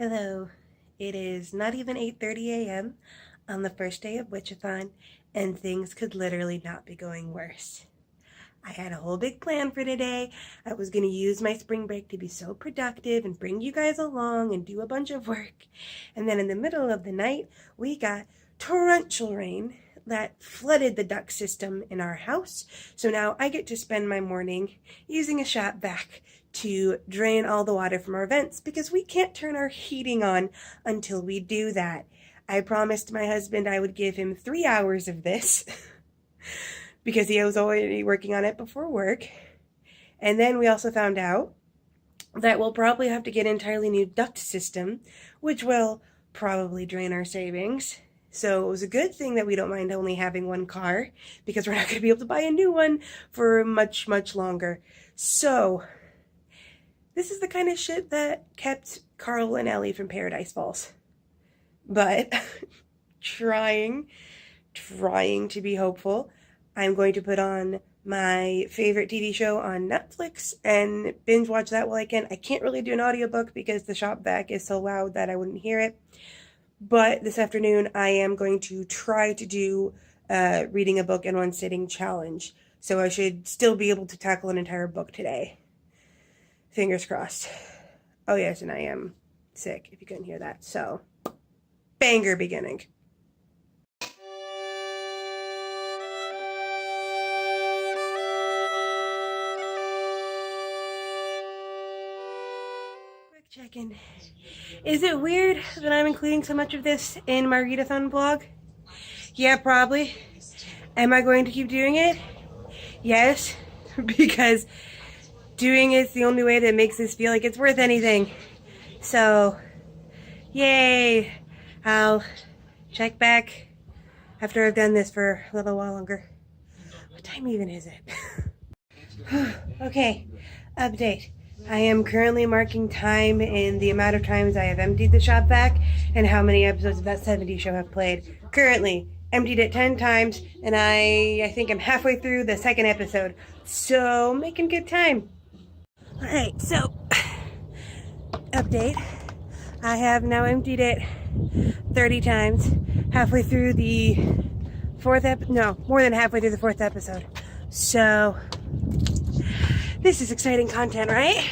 Hello. It is not even 8:30 a.m. on the first day of Witchathon, and things could literally not be going worse. I had a whole big plan for today. I was going to use my spring break to be so productive and bring you guys along and do a bunch of work. And then in the middle of the night, we got torrential rain that flooded the duct system in our house. So now I get to spend my morning using a shop vac to drain all the water from our vents because we can't turn our heating on until we do that. I promised my husband I would give him 3 hours of this because he was already working on it before work. And then we also found out that we'll probably have to get an entirely new duct system, which will probably drain our savings. So it was a good thing that we don't mind only having one car because we're not going to be able to buy a new one for much, much longer. So this is the kind of shit that kept Carl and Ellie from Paradise Falls. But trying to be hopeful, I'm going to put on my favorite TV show on Netflix and binge watch that while I can. I can't really do an audiobook because the shop vac is so loud that I wouldn't hear it. But this afternoon, I am going to try to do reading a book in one sitting challenge. So I should still be able to tackle an entire book today. Fingers crossed. Oh yes, and I am sick, if you couldn't hear that. So, banger beginning. Quick check-in. Is it weird that I'm including so much of this in my readathon blog? Yeah, probably. Am I going to keep doing it? Yes, because doing it's the only way that makes this feel like it's worth anything. So, yay! I'll check back after I've done this for a little while longer. What time even is it? Okay, update. I am currently marking time in the amount of times I have emptied the shop vac and how many episodes of that 70s show have played. Currently, emptied it 10 times, and I think I'm halfway through the second episode. So, making good time. Alright, so, update. I have now emptied it 30 times, halfway through the more than halfway through the fourth episode. So, this is exciting content, right?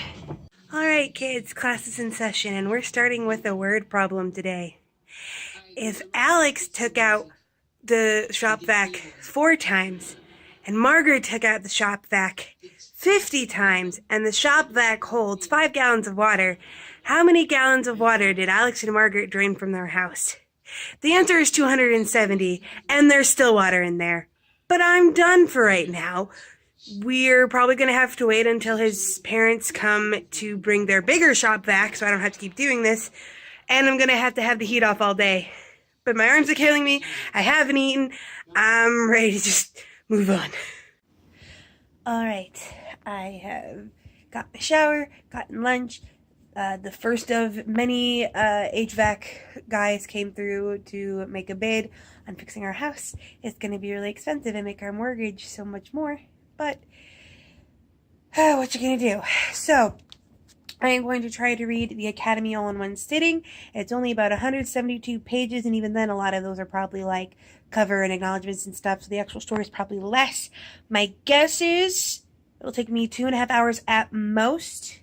Alright kids, class is in session and we're starting with a word problem today. If Alex took out the shop vac 4 times and Margaret took out the shop vac 50 times and the shop vac holds 5 gallons of water, how many gallons of water did Alex and Margaret drain from their house? The answer is 270 and there's still water in there. But I'm done for right now. We're probably going to have to wait until his parents come to bring their bigger shop vac so I don't have to keep doing this. And I'm going to have the heat off all day. But my arms are killing me. I haven't eaten. I'm ready to just move on. Alright, I have got my shower, gotten lunch. The first of many HVAC guys came through to make a bid on fixing our house. It's going to be really expensive and make our mortgage so much more. But, what you gonna do? So, I am going to try to read the Academy all in one sitting. It's only about 172 pages, and even then, a lot of those are probably like cover and acknowledgments and stuff, so the actual story is probably less. My guess is it'll take me 2.5 hours at most.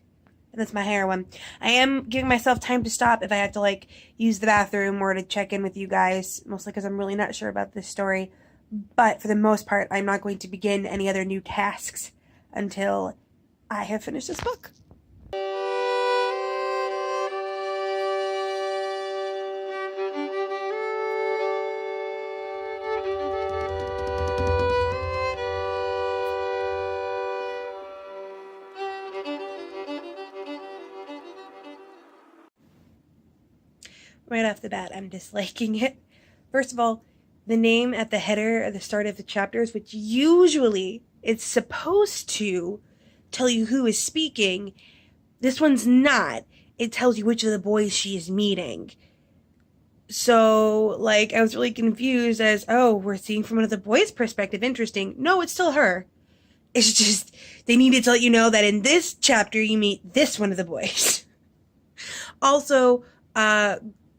And that's my hair one. I am giving myself time to stop if I have to, like, use the bathroom or to check in with you guys, mostly because I'm really not sure about this story. But for the most part, I'm not going to begin any other new tasks until I have finished this book. Right off the bat, I'm disliking it. First of all, the name at the header at the start of the chapters, which usually it's supposed to tell you who is speaking, this one's not. It tells you which of the boys she is meeting. So, like, I was really confused as, oh, we're seeing from one of the boys' perspective. Interesting. No, it's still her. It's just, they needed to let you know that in this chapter you meet this one of the boys. Also,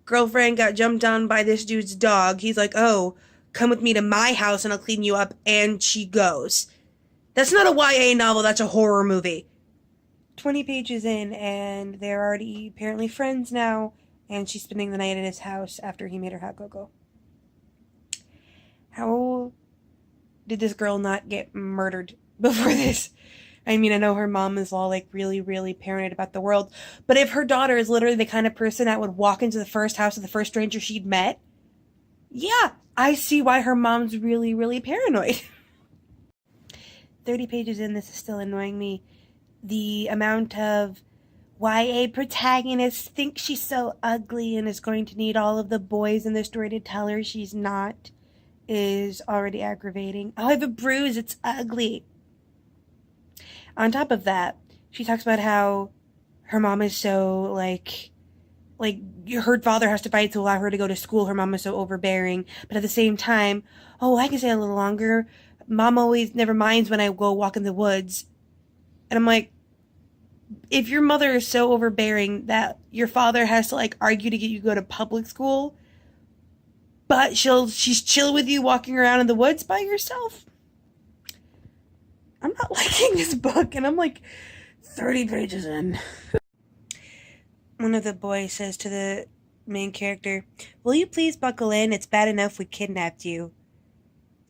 girlfriend got jumped on by this dude's dog. He's like, oh, come with me to my house and I'll clean you up. And she goes. That's not a YA novel, that's a horror movie. 20 pages in, and they're already apparently friends now, and she's spending the night at his house after he made her hot cocoa. How did this girl not get murdered before this? I mean, I know her mom is all like really, really paranoid about the world, but if her daughter is literally the kind of person that would walk into the first house of the first stranger she'd met, yeah, I see why her mom's really, really paranoid. 30 pages in, this is still annoying me. The amount of YA protagonists think she's so ugly and is going to need all of the boys in the story to tell her she's not is already aggravating. Oh, I have a bruise, it's ugly. On top of that, she talks about how her mom is so, like her father has to fight to allow her to go to school. Her mom is so overbearing. But at the same time, oh, I can stay a little longer. Mom always never minds when I go walk in the woods. And I'm like, if your mother is so overbearing that your father has to, like, argue to get you to go to public school, but she's chill with you walking around in the woods by yourself, I'm not liking this book. And I'm like 30 pages in. One of the boys says to the main character, will you please buckle in? It's bad enough we kidnapped you.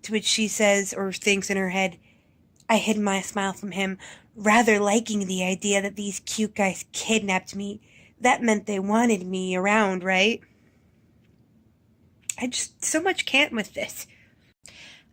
To which she says, or thinks in her head, I hid my smile from him, rather liking the idea that these cute guys kidnapped me. That meant they wanted me around, right? I just so much can't with this.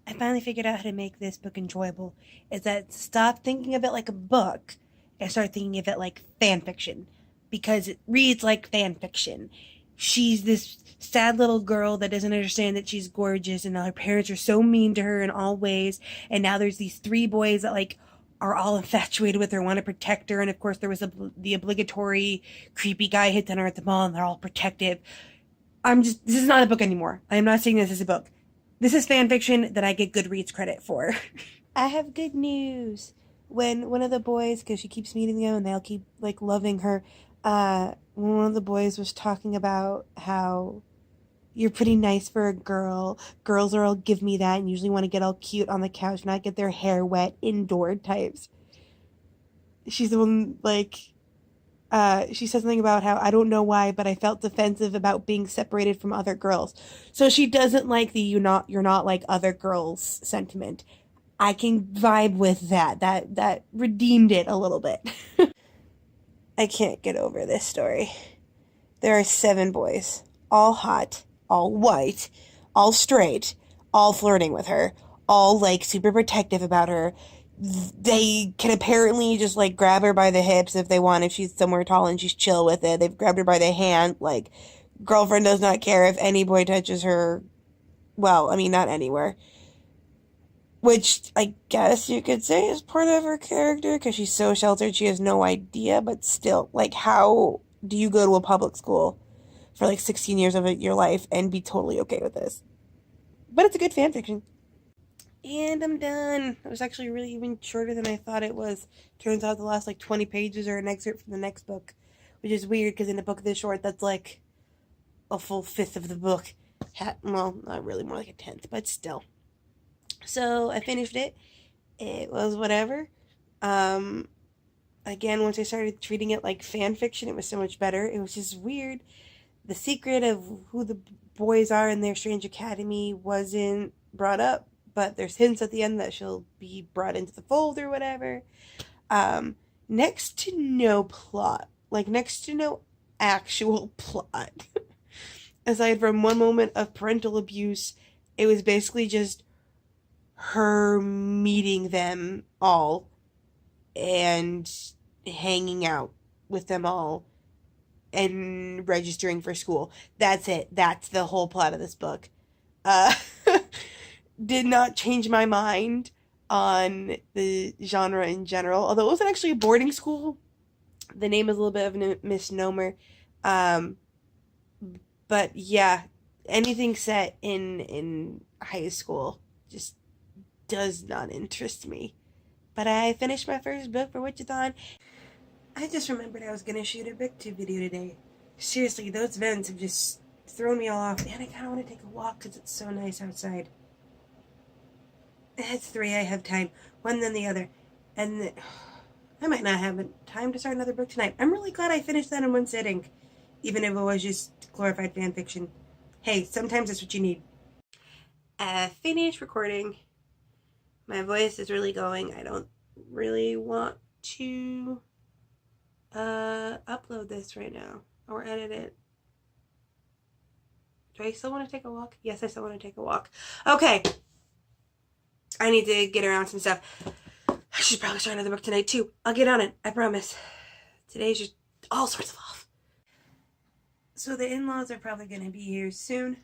I finally figured out how to make this book enjoyable. Is that stop thinking of it like a book and start thinking of it like fan fiction. Because it reads like fan fiction. She's this sad little girl that doesn't understand that she's gorgeous, and her parents are so mean to her in all ways, and now there's these three boys that like are all infatuated with her, want to protect her, and of course there was the obligatory creepy guy hits on her at the mall, and they're all protective. This is not a book anymore. I am not saying this is a book. This is fan fiction that I get Goodreads credit for. I have good news. When one of the boys, because she keeps meeting them and they'll keep like loving her, one of the boys was talking about how you're pretty nice for a girl. Girls are all give me that and usually want to get all cute on the couch, not get their hair wet, indoor types. She's the one, like, she says something about how, I don't know why, but I felt defensive about being separated from other girls. So she doesn't like the you're not like other girls sentiment. I can vibe with that. That redeemed it a little bit. I can't get over this story. There are 7 boys, all hot, all white, all straight, all flirting with her, all like super protective about her. They can apparently just like grab her by the hips if they want, if she's somewhere tall and she's chill with it. They've grabbed her by the hand. Like, girlfriend does not care if any boy touches her. Well, I mean, not anywhere. Which I guess you could say is part of her character, because she's so sheltered she has no idea, but still, like, how do you go to a public school for like 16 years of your life and be totally okay with this? But it's a good fanfiction. And I'm done. It was actually really even shorter than I thought it was. Turns out the last like 20 pages are an excerpt from the next book, which is weird because in a book this short, that's like a full 1/5 of the book. Well, not really, more like a 10th, but still. So I finished it. It was whatever. Again, once I started treating it like fan fiction, it was so much better. It was just weird. The secret of who the boys are in their strange academy wasn't brought up, but there's hints at the end that she'll be brought into the fold or whatever. Next to no plot. Like, next to no actual plot. Aside from one moment of parental abuse, it was basically just her meeting them all and hanging out with them all and registering for school. That's it. That's the whole plot of this book. Did not change my mind on the genre in general. Although it wasn't actually a boarding school. The name is a little bit of a misnomer. But yeah, anything set in high school just does not interest me. But I finished my first book for Witchathon. I just remembered I was going to shoot a BookTube video today. Seriously, those vents have just thrown me all off. And I kind of want to take a walk because it's so nice outside. It's 3, I have time. One then the other. And I might not have time to start another book tonight. I'm really glad I finished that in one sitting. Even if it was just glorified fan fiction. Hey, sometimes that's what you need. Finished recording. My voice is really going. I don't really want to upload this right now or edit it. Do I still want to take a walk? Yes, I still want to take a walk. Okay. I need to get around some stuff. I should probably start another book tonight too. I'll get on it. I promise. Today's just all sorts of off. So the in-laws are probably going to be here soon.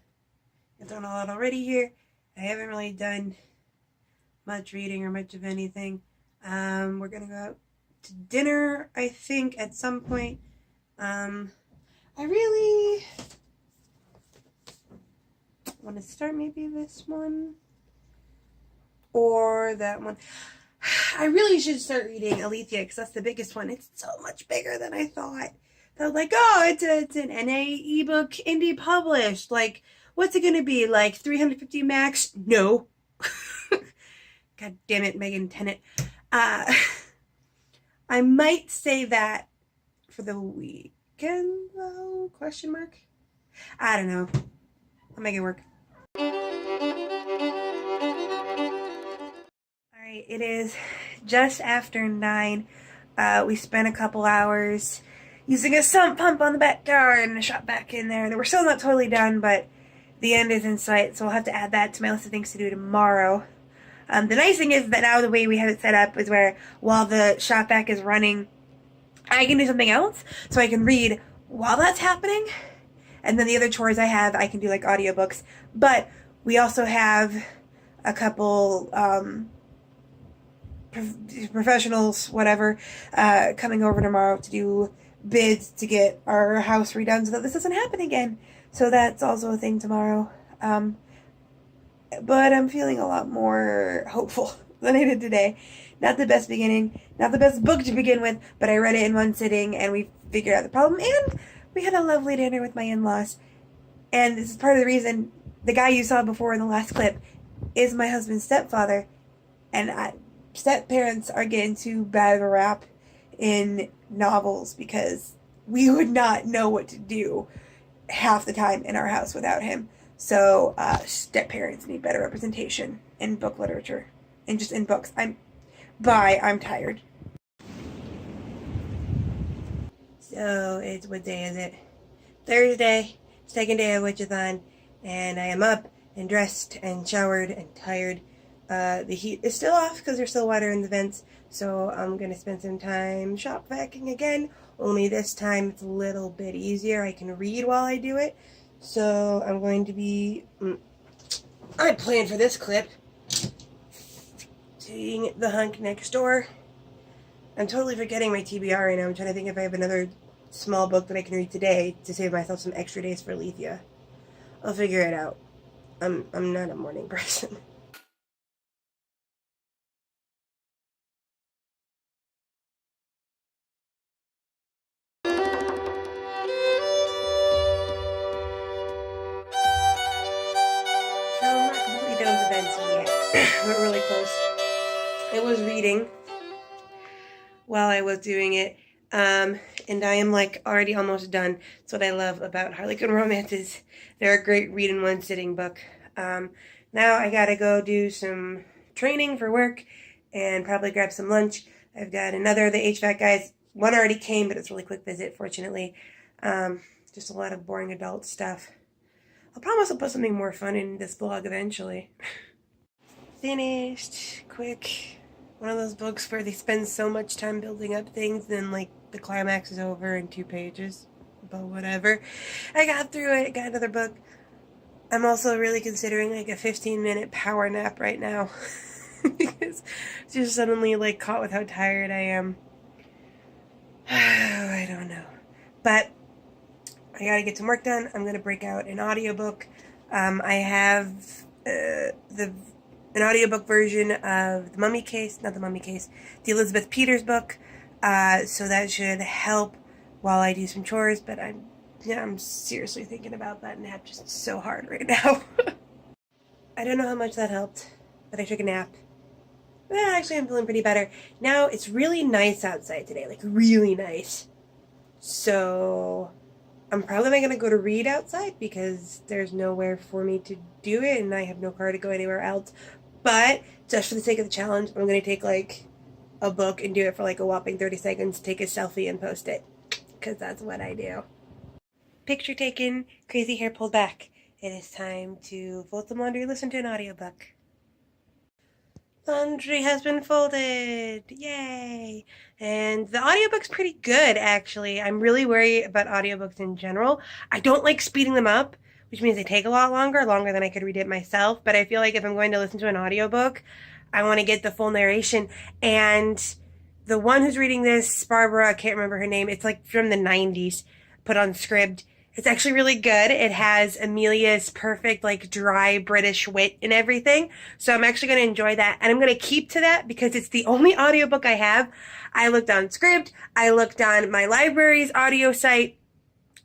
I've done a lot already here. I haven't really done much reading or much of anything. We're going to go out to dinner, I think, at some point. I really want to start maybe this one or that one. I really should start reading Alethea because that's the biggest one. It's so much bigger than I thought. I was like, oh, it's an NA ebook indie published. Like, what's it going to be? Like 350 max? No. God damn it, Megan Tennant. I might say that for the weekend, though? Question mark? I don't know. I'll make it work. Alright, it is just after 9. We spent a couple hours using a sump pump on the backyard and a shot back in there. And we're still not totally done, but the end is in sight, so I'll have to add that to my list of things to do tomorrow. The nice thing is that now the way we have it set up is where while the shop back is running, I can do something else. So I can read while that's happening. And then the other chores I have, I can do like audiobooks. But we also have a couple professionals, whatever, coming over tomorrow to do bids to get our house redone so that this doesn't happen again. So that's also a thing tomorrow. But I'm feeling a lot more hopeful than I did today. Not the best beginning, not the best book to begin with, but I read it in one sitting and we figured out the problem and we had a lovely dinner with my in-laws. And this is part of the reason the guy you saw before in the last clip is my husband's stepfather. And step-parents are getting too bad of a rap in novels because we would not know what to do half the time in our house without him. So, step-parents need better representation in book literature. And just in books. I'm tired. So, what day is it? Thursday, second day of Witchathon. And I am up and dressed and showered and tired. The heat is still off because there's still water in the vents. So, I'm going to spend some time shop vacuuming again. Only this time it's a little bit easier. I can read while I do it. So I'm going to be, I planned for this clip, seeing The Hunk Next Door. I'm totally forgetting my TBR right now. I'm trying to think if I have another small book that I can read today to save myself some extra days for Alethea. I'll figure it out. I'm not a morning person. But really close. I was reading while I was doing it, and I am like already almost done. That's what I love about Harlequin Romance is they're a great read in one sitting book. Now I gotta go do some training for work and probably grab some lunch. I've got another of the HVAC guys. One already came, but it's a really quick visit, fortunately. Just a lot of boring adult stuff. I'll promise I'll put something more fun in this blog eventually. Finished. Quick. One of those books where they spend so much time building up things, then like the climax is over in 2 pages. But whatever. I got through it. Got another book. I'm also really considering like a 15-minute power nap right now. Because just suddenly like caught with how tired I am. I don't know. But I gotta get some work done. I'm gonna break out an audiobook. I have an audiobook version of the Elizabeth Peters book. So that should help while I do some chores, but I'm Yeah, I'm seriously thinking about that nap just so hard right now. I don't know how much that helped, but I took a nap. Well, actually, I'm feeling pretty better. Now, it's really nice outside today, like really nice. So, I'm probably not going to go to read outside because there's nowhere for me to do it and I have no car to go anywhere else. But, just for the sake of the challenge, I'm going to take like a book and do it for like a whopping 30 seconds, take a selfie and post it. Because that's what I do. Picture taken, crazy hair pulled back. It is time to fold some laundry, listen to an audiobook. Laundry has been folded! Yay! And the audiobook's pretty good, actually. I'm really worried about audiobooks in general. I don't like speeding them up, which means they take a lot longer than I could read it myself. But I feel like if I'm going to listen to an audiobook, I want to get the full narration. And the one who's reading this, Barbara, I can't remember her name, it's like from the 90s, put on Scribd. It's actually really good. It has Amelia's perfect, like, dry British wit and everything. So I'm actually going to enjoy that. And I'm going to keep to that because it's the only audiobook I have. I looked on Scribd. I looked on my library's audio site.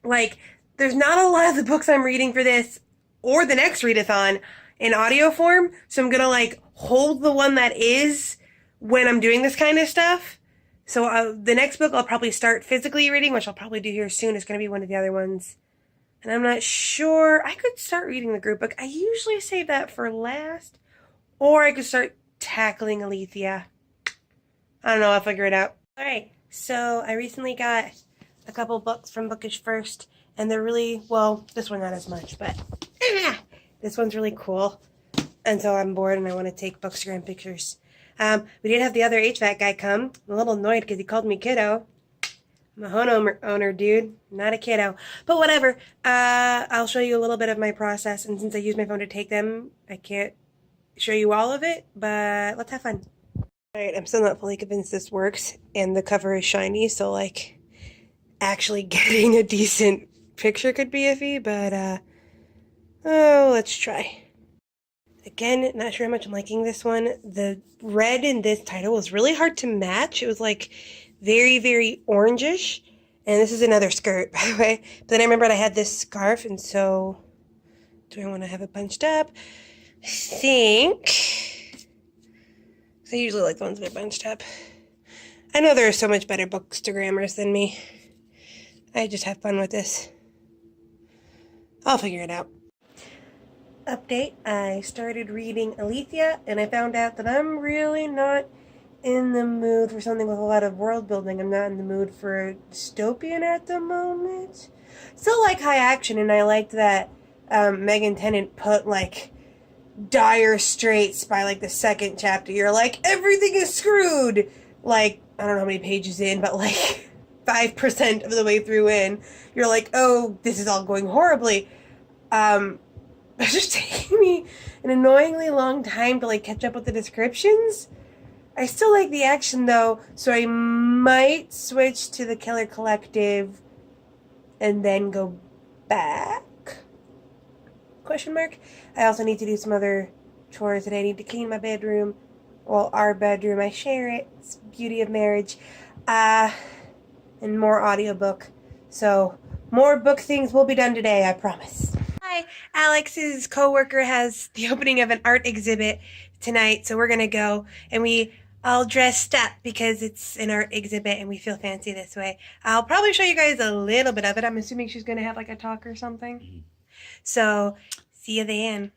Like, there's not a lot of the books I'm reading for this or the next readathon in audio form. So I'm going to, like, hold the one that is when I'm doing this kind of stuff. So the next book I'll probably start physically reading, which I'll probably do here soon. It's going to be one of the other ones. And I'm not sure. I could start reading the group book. I usually save that for last. Or I could start tackling Alethea. I don't know. I'll figure it out. Alright, so I recently got a couple books from Bookish First. And they're really, well, this one not as much, but this one's really cool. And so I'm bored and I want to take bookstagram pictures. We did have the other HVAC guy come. I'm a little annoyed because he called me kiddo. I'm a homeowner, dude, not a kiddo. But whatever. I'll show you a little bit of my process. And since I use my phone to take them, I can't show you all of it. But let's have fun. Alright, I'm still not fully convinced this works. And the cover is shiny, so like actually getting a decent picture could be iffy. But, oh, let's try. Again, not sure how much I'm liking this one. The red in this title was really hard to match. It was like very, very orangish. And this is another skirt, by the way. But then I remembered I had this scarf, and so do I want to have it bunched up? I think. I usually like the ones that are bunched up. I know there are so much better bookstagrammers than me. I just have fun with this. I'll figure it out. Update, I started reading Alethea, and I found out that I'm really not in the mood for something with a lot of world building. I'm not in the mood for dystopian at the moment. Still like high action, and I liked that Megan Tennant put, like, dire straits by, like, the second chapter. You're like, everything is screwed! Like, I don't know how many pages in, but, like, 5% of the way through in. You're like, oh, this is all going horribly. It's just taking me an annoyingly long time to, like, catch up with the descriptions. I still like the action, though, so I might switch to the Killer Collective and then go back? Question mark? I also need to do some other chores that I need to clean my bedroom. Well, our bedroom. I share it. It's the beauty of marriage. And more audiobook. So, more book things will be done today, I promise. Hi, Alex's coworker has the opening of an art exhibit tonight, so we're gonna go, and we all dressed up because it's an art exhibit and we feel fancy this way. I'll probably show you guys a little bit of it. I'm assuming she's gonna have like a talk or something. So, see you then.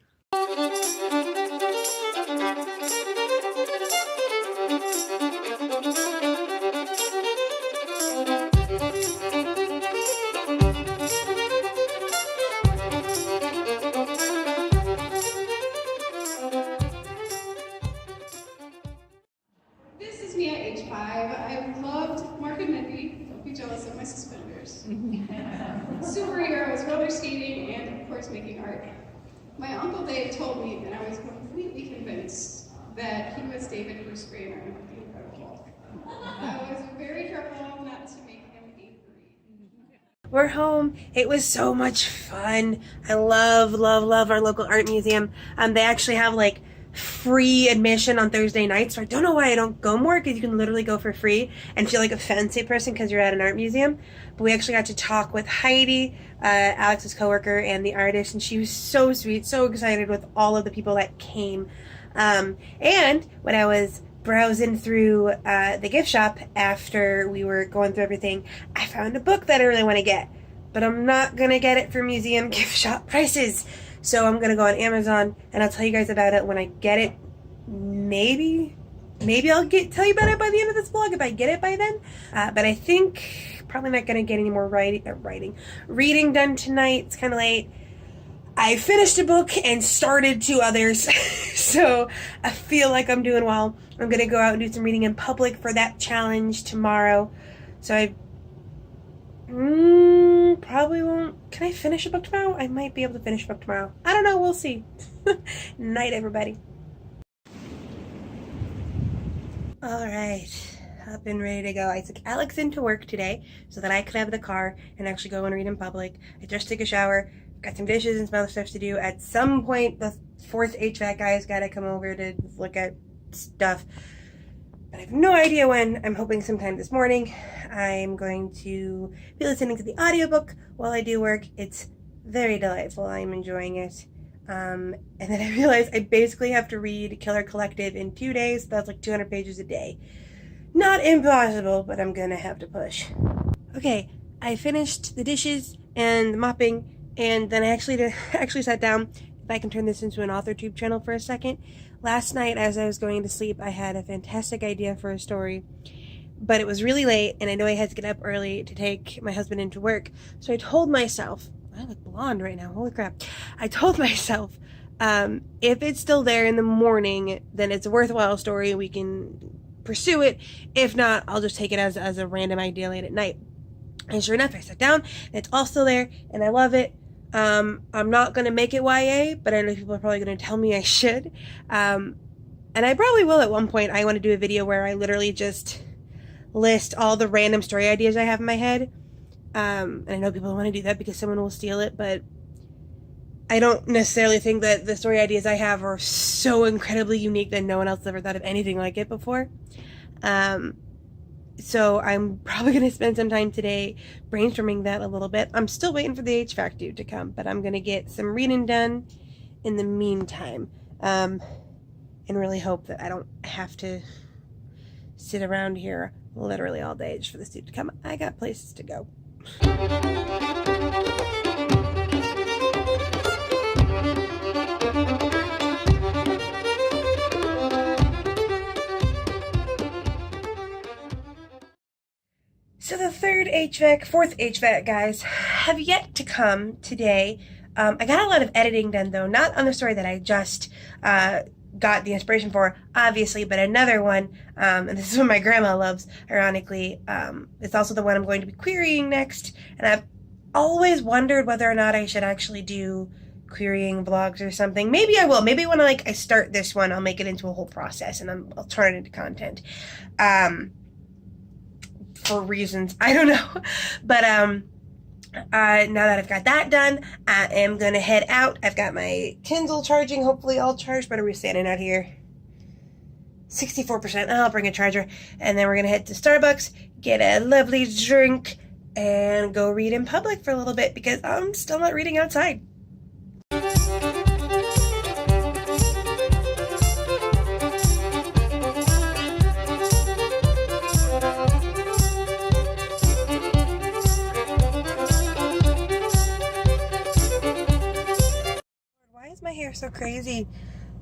I loved Mark and Mindy. Don't be jealous of my suspenders. Superheroes, roller skating, and of course making art. My uncle Dave told me, and I was completely convinced, that he was David Bruce Banner in The Incredible Hulk. I was very careful not to make him angry. We're home. It was so much fun. I love our local art museum. They actually have like free admission on Thursday nights, so I don't know why I don't go more, because you can literally go for free and feel like a fancy person because you're at an art museum. But we actually got to talk with Heidi, Alex's coworker, and the artist, and she was so sweet, so excited with all of the people that came. And when I was browsing through the gift shop after we were going through everything, I found a book that I really want to get, but I'm not gonna get it for museum gift shop prices. So I'm gonna go on Amazon and I'll tell you guys about it when I get it. Maybe I'll tell you about it by the end of this vlog if I get it by then. But I think probably not gonna get any more reading done tonight. It's kind of late. I finished a book and started 2 others, so I feel like I'm doing well. I'm gonna go out and do some reading in public for that challenge tomorrow. So I probably won't. Can I finish a book tomorrow? I might be able to finish a book tomorrow. I don't know. We'll see. Night, everybody. All right. Up and ready to go. I took Alex into work today so that I could have the car and actually go and read in public. I just took a shower. Got some dishes and some other stuff to do. At some point, the 4th HVAC guy's got to come over to look at stuff. But I have no idea when. I'm hoping sometime this morning. I'm going to be listening to the audiobook while I do work. It's very delightful. I'm enjoying it. And then I realized I basically have to read Killer Collective in 2 days. That's like 200 pages a day. Not impossible, but I'm gonna have to push. Okay, I finished the dishes and the mopping, and then I actually sat down. If I can turn this into an AuthorTube channel for a second. Last night, as I was going to sleep, I had a fantastic idea for a story, but it was really late, and I know I had to get up early to take my husband into work. So I told myself, I look blonde right now, holy crap. I told myself, if it's still there in the morning, then it's a worthwhile story, we can pursue it. If not, I'll just take it as a random idea late at night. And sure enough, I sat down, and it's all still there, and I love it. I'm not going to make it YA, but I know people are probably going to tell me I should. And I probably will at one point. I want to do a video where I literally just list all the random story ideas I have in my head. And I know people want to do that because someone will steal it, but I don't necessarily think that the story ideas I have are so incredibly unique that no one else ever thought of anything like it before. So I'm probably going to spend some time today brainstorming that a little bit. I'm still waiting for the HVAC dude to come, but I'm going to get some reading done in the meantime. And really hope that I don't have to sit around here literally all day just for this dude to come. I got places to go. So the 4th HVAC guys have yet to come today. I got a lot of editing done though, not on the story that I just got the inspiration for, obviously, but another one, and this is one my grandma loves, ironically. It's also the one I'm going to be querying next, and I've always wondered whether or not I should actually do querying vlogs or something. Maybe I will. Maybe when I start this one, I'll make it into a whole process, and I'll turn it into content. For reasons I don't know, but now that I've got that done, I am gonna head out. I've got my Kindle charging, hopefully all charged. But are we standing out here? 64%. I'll bring a charger, and then we're gonna head to Starbucks, get a lovely drink, and go read in public for a little bit because I'm still not reading outside. My hair so crazy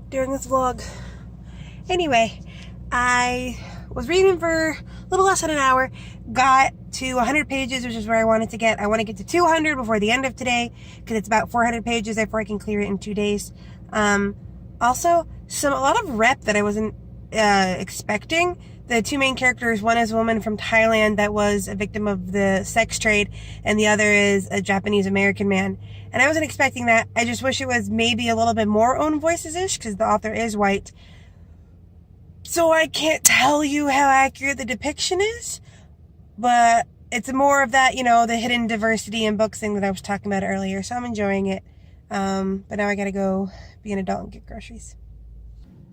during this vlog. Anyway, I was reading for a little less than an hour, got to 100 pages, which is where I wanted to get. I want to get to 200 before the end of today because it's about 400 pages before I can clear it in 2 days. Also, a lot of rep that I wasn't expecting. The 2 main characters, one is a woman from Thailand that was a victim of the sex trade, and the other is a Japanese American man. And I wasn't expecting that. I just wish it was maybe a little bit more own voices-ish, because the author is white. So I can't tell you how accurate the depiction is, but it's more of that, the hidden diversity in books thing that I was talking about earlier, so I'm enjoying it. But now I gotta go be an adult and get groceries.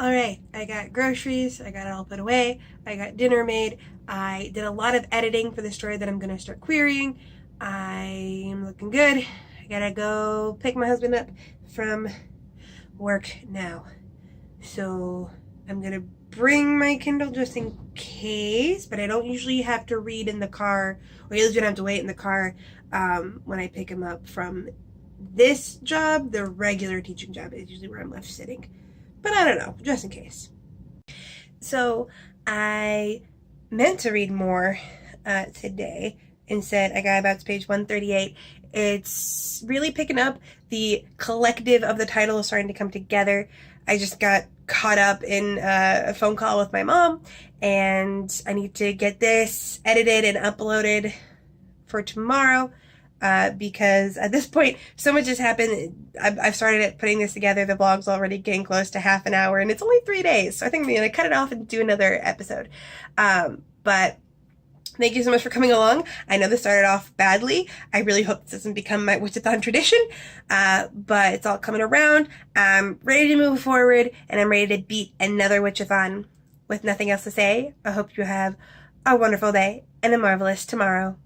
Alright, I got groceries, I got it all put away, I got dinner made, I did a lot of editing for the story that I'm going to start querying. I am looking good. I gotta go pick my husband up from work now. So I'm gonna bring my Kindle just in case, but I don't usually have to read in the car, or I usually don't have to wait in the car when I pick him up from this job. The regular teaching job is usually where I'm left sitting. But I don't know, just in case. So I meant to read more today. Instead, I got about to page 138. It's really picking up. The collective of the title is starting to come together. I just got caught up in a phone call with my mom, and I need to get this edited and uploaded for tomorrow. Because at this point, so much has happened. I've started putting this together. The blog's already getting close to half an hour, and it's only 3 days. So I think I'm going to cut it off and do another episode. But thank you so much for coming along. I know this started off badly. I really hope this doesn't become my Witchathon tradition. But it's all coming around. I'm ready to move forward, and I'm ready to beat another Witchathon. With nothing else to say, I hope you have a wonderful day and a marvelous tomorrow.